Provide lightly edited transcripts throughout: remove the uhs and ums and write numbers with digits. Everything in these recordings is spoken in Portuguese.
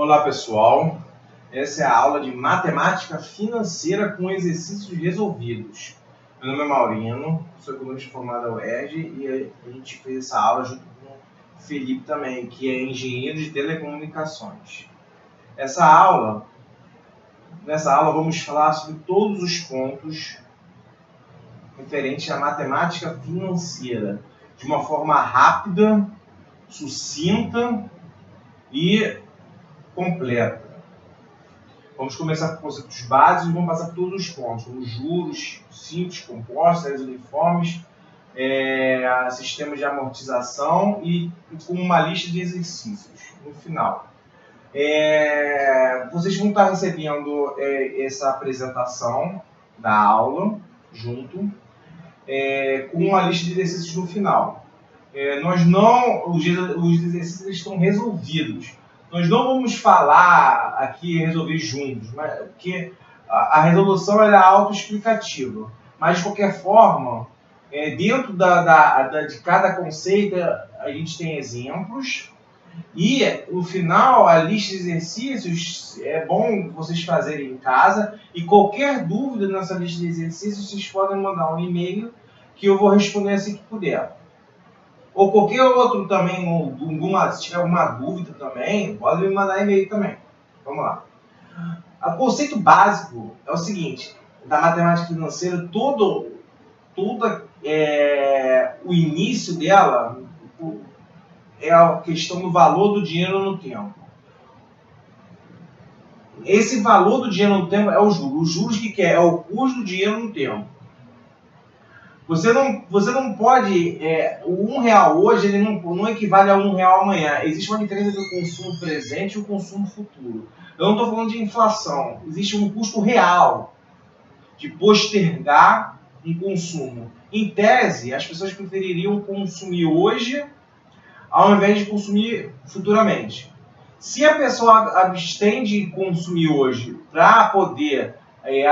Olá pessoal, essa é a aula de matemática financeira com exercícios resolvidos. Meu nome é Maurino, sou economista formado da UERJ e a gente fez essa aula junto com o Felipe também, que é engenheiro de telecomunicações. Nessa aula vamos falar sobre todos os pontos referentes à matemática financeira, de uma forma rápida, sucinta e completa. Vamos começar com conceitos básicos e vamos passar por todos os pontos, como juros, simples, compostos, séries uniformes, sistemas de amortização e com uma lista de exercícios no final. Vocês vão estar recebendo essa apresentação da aula junto, com uma lista de exercícios no final. Os exercícios estão resolvidos. Nós não vamos falar aqui e resolver juntos, porque a resolução é autoexplicativa. Mas, de qualquer forma, dentro de cada conceito, a gente tem exemplos. E, no final, a lista de exercícios é bom vocês fazerem em casa. E qualquer dúvida nessa lista de exercícios, vocês podem mandar um e-mail que eu vou responder assim que puder. Ou qualquer outro também, se tiver alguma dúvida também, pode me mandar e-mail também. Vamos lá. O conceito básico é o seguinte, da matemática financeira, todo o início dela é a questão do valor do dinheiro no tempo. Esse valor do dinheiro no tempo é o juros. O juros que é o custo do dinheiro no tempo. Você não pode... o R$1 hoje ele não equivale a R$1 amanhã. Existe uma diferença entre o consumo presente e o consumo futuro. Eu não estou falando de inflação. Existe um custo real de postergar um consumo. Em tese, as pessoas prefeririam consumir hoje ao invés de consumir futuramente. Se a pessoa abstém de consumir hoje para poder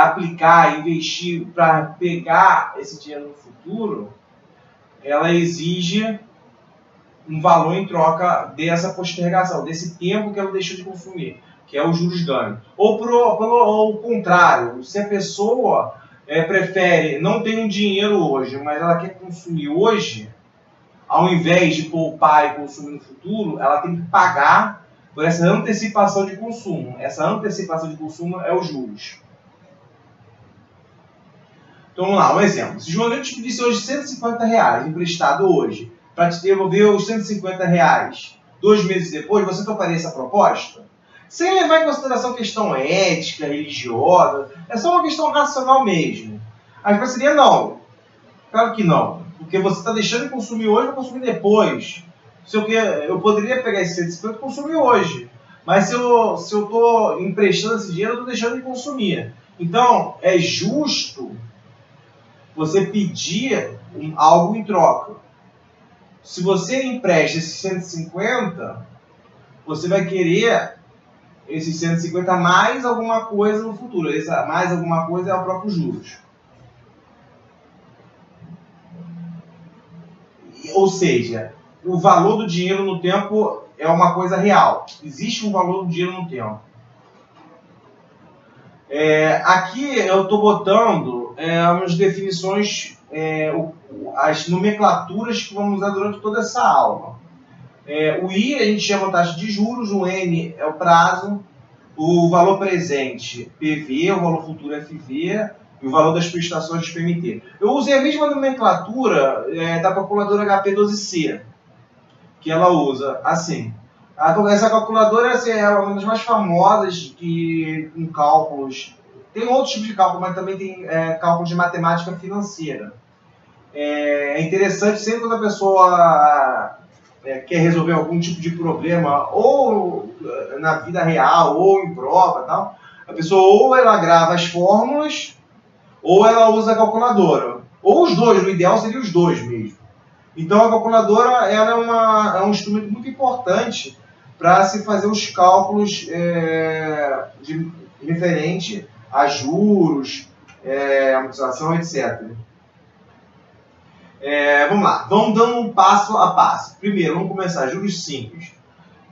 aplicar, investir, para pegar esse dinheiro no futuro, ela exige um valor em troca dessa postergação, desse tempo que ela deixou de consumir, que é os juros ganhos. Ou o contrário, se a pessoa prefere, não tem um dinheiro hoje, mas ela quer consumir hoje, ao invés de poupar e consumir no futuro, ela tem que pagar por essa antecipação de consumo. Essa antecipação de consumo é os juros. Então vamos lá, um exemplo. Se o João te pedisse hoje R$150 emprestado hoje, para te devolver os R$150 2 meses depois, você toparia essa proposta? Sem levar em consideração questão ética, religiosa, é só uma questão racional mesmo. A resposta seria não. Claro que não. Porque você está deixando de consumir hoje para consumir depois. Eu poderia pegar esse 150 e consumir hoje. Mas se eu estou emprestando esse dinheiro, eu estou deixando de consumir. Então, é justo você pedir algo em troca. Se você empresta esses 150, você vai querer esses 150 mais alguma coisa no futuro. Essa mais alguma coisa é o próprio juros. Ou seja, o valor do dinheiro no tempo é uma coisa real. Existe um valor do dinheiro no tempo. Aqui eu estou botando umas definições, as nomenclaturas que vamos usar durante toda essa aula. O I a gente chama taxa de juros, o N é o prazo, o valor presente PV, o valor futuro FV e o valor das prestações de PMT. Eu usei a mesma nomenclatura da calculadora HP12C, que ela usa assim. Essa calculadora é uma das mais famosas com cálculos. Tem outros tipos de cálculo, mas também tem cálculos de matemática financeira. É interessante sempre quando a pessoa quer resolver algum tipo de problema, ou na vida real, ou em prova, tal, a pessoa ou ela grava as fórmulas, ou ela usa a calculadora. Ou os dois, o ideal seria os dois mesmo. Então a calculadora ela é um instrumento muito importante para se fazer os cálculos referente a juros, amortização, etc. Vamos lá, vamos dando um passo a passo. Primeiro, vamos começar juros simples.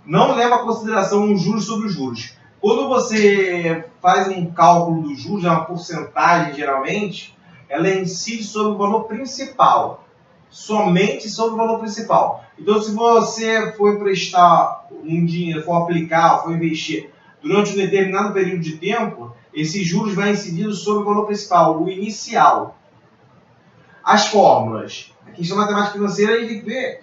não leva em consideração os juros sobre os juros. Quando você faz um cálculo dos juros, uma porcentagem geralmente, ela incide sobre o valor principal. Somente sobre o valor principal. Então, se você for prestar um dinheiro, for aplicar, for investir durante um determinado período de tempo, esses juros vão incidir sobre o valor principal, o inicial. As fórmulas. A questão matemática financeira, a gente tem que ver,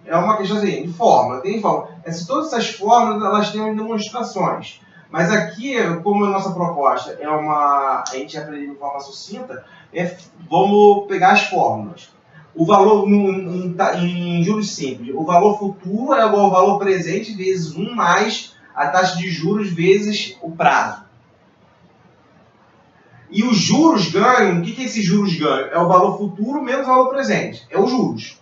é uma questão assim, de fórmula. Tem fórmula. Todas essas fórmulas, elas têm demonstrações. Mas aqui, como a nossa proposta é a gente aprende de forma sucinta, vamos pegar as fórmulas. O valor em juros simples, o valor futuro é igual ao valor presente vezes 1 mais a taxa de juros vezes o prazo. E os juros ganham, o que esses juros ganham? É o valor futuro menos o valor presente. É os juros.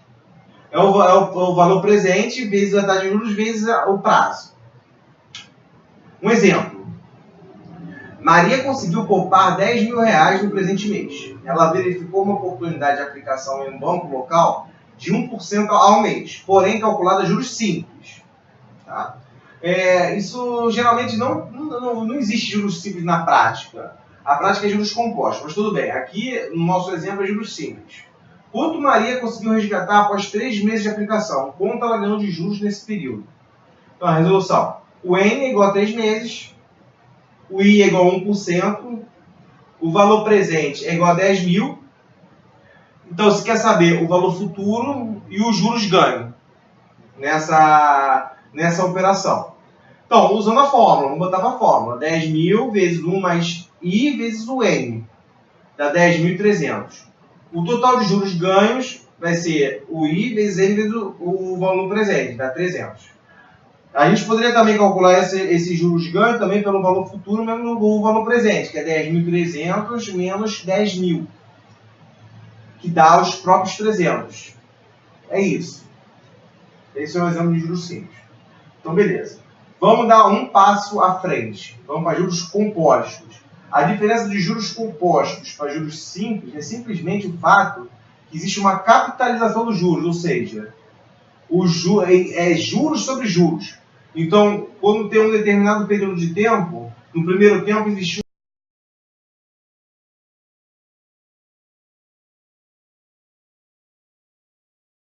É o valor presente vezes a taxa de juros vezes o prazo. Um exemplo. Maria conseguiu poupar R$10.000 no presente mês. Ela verificou uma oportunidade de aplicação em um banco local de 1% ao mês, porém calculada a juros simples. Tá? Isso geralmente não existe juros simples na prática. A prática é juros compostos, mas tudo bem. Aqui, no nosso exemplo, é juros simples. Quanto Maria conseguiu resgatar após 3 meses de aplicação? Quanto ela ganhou de juros nesse período? Então, a resolução. O N é igual a 3 meses, o I é igual a 1%, o valor presente é igual a 10 mil. Então, você quer saber o valor futuro e os juros ganhos nessa operação. Então, usando a fórmula, vamos botar para a fórmula. 10 mil vezes 1 mais I vezes o N, dá 10.300. O total de juros ganhos vai ser o I vezes N vezes o valor presente, dá 300. A gente poderia também calcular esses juros ganhos também pelo valor futuro menos o valor presente, que é 10.300 menos 10 mil, que dá os próprios 300. É isso. Esse é o exemplo de juros simples. Então, beleza. Vamos dar um passo à frente. Vamos para juros compostos. A diferença de juros compostos para juros simples é simplesmente o fato que existe uma capitalização dos juros, ou seja, juros sobre juros. Então, quando tem um determinado período de tempo, no primeiro tempo existe